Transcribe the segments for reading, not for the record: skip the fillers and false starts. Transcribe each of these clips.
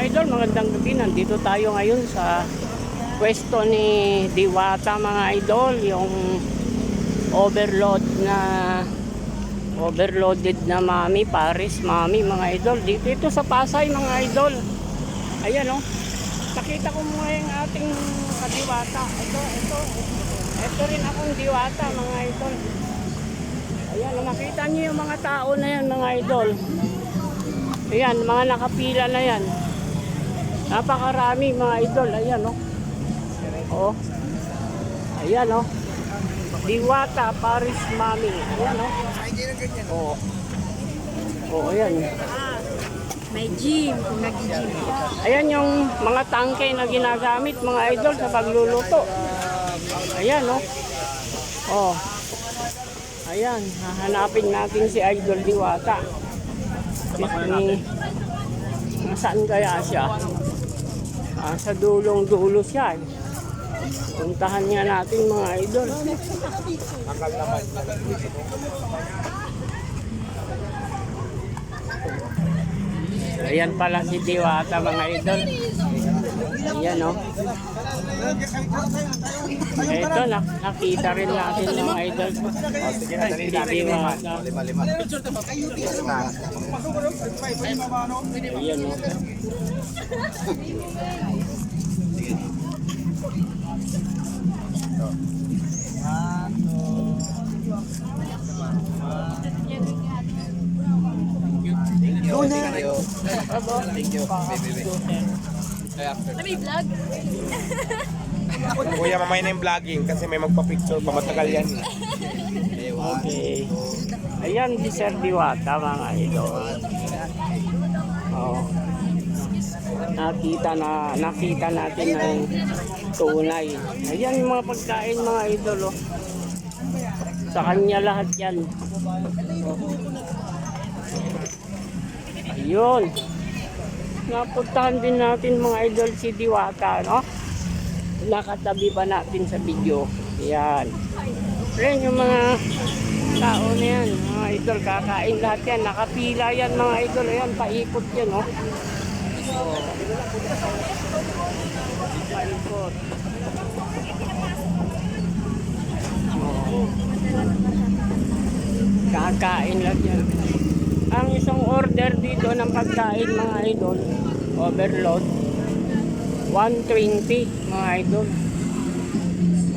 idol, magandang gabi. Nandito tayo ngayon sa pwesto ni Diwata mga idol. Yung overloaded na Mami, Paris Mami mga idol. Dito ito sa Pasay mga idol. Ayan o. Nakita ko muna yung ating kadiwata. Ito rin akong Diwata mga idol. Ayan, nakita niyo yung mga tao na yan mga idol. Ayan, mga nakapila na yan. Napakarami mga idol. Ayan o. Oh. Ayan o. Diwata, Paris Mami. Ayan o. Oh. Oh, ayan. May gym, kung nag-gym ka. Ayan yung mga tangke na ginagamit mga idol sa pagluluto. Ayan o. Oh. Ayan, hahanapin natin si Idol Diwata. Nasaan kaya siya? Sa dulong-dulo siya. Puntahan niya natin mga idol. Ayan pala si Diwata mga idol. Ayan o. Ito, nakita rin natin mga idol. Si Diwata. Ayan o. Thank you. May vlog? Kuya, mamay na yung vlogging kasi may magpa-picture pa, matagal yan. Okay. Ayan si Sir Diwata mga idol. Oh. Nakita natin ng tunay. Ayan yung mga pagkain mga idol oh. Sa kanya lahat yan. Ayun. Napuntahan din natin mga idol si Diwata, no? Nakatabi pa natin sa video. Ayan. Ayan yung mga tao na yan. Mga idol, kakain lahat yan. Nakapila yan mga idol. Ayan, paikot yan, no? Oh. Paikot. Oh. Kakain lahat yan. Ang isang order dito ng pagkain mga idol, overload, 120 mga idol.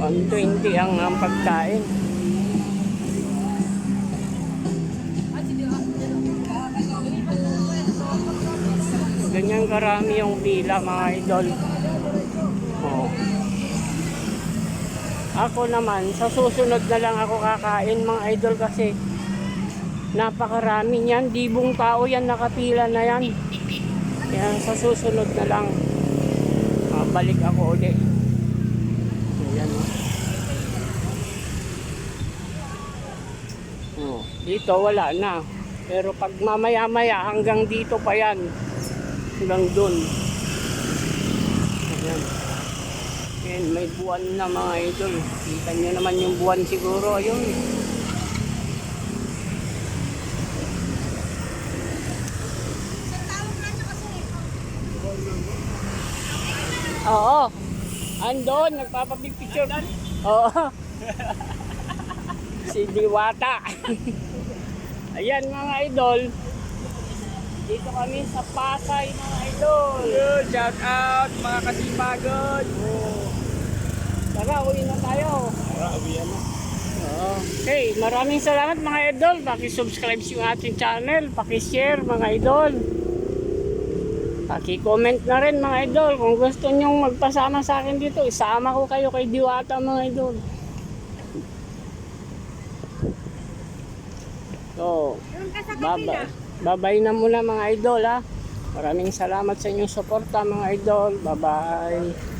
120 ang pagkain. Ganyan karami yung pila mga idol. Oh. Ako naman, sa susunod na lang ako kakain mga idol kasi napakarami niyan, dibong tao yan, nakapila na yan. Kaya sa susunod na lang balik ako ulit. Ayan oh. Dito wala na, pero pag mamaya-maya hanggang dito pa yan, hanggang dun. Ayan. Ayan, may buwan na mga idol. Kita nyo naman yung buwan siguro. Ayun. Oo. Andon, nagpapapicture. Oo. Si Diwata. Ayan mga idol. Dito kami sa Pasay mga idol. Shout out mga kasipagod. Tara, uwi na tayo. Tara, uwian na. Okay, maraming salamat mga idol. Paki-subscribe sa ating channel. Paki-share mga idol. Paki-comment na rin mga idol. Kung gusto nyong magpasama sa akin dito, isama ko kayo kay Diwata mga idol. So, bye-bye na muna mga idol ha. Maraming salamat sa inyong suporta mga idol. Bye-bye.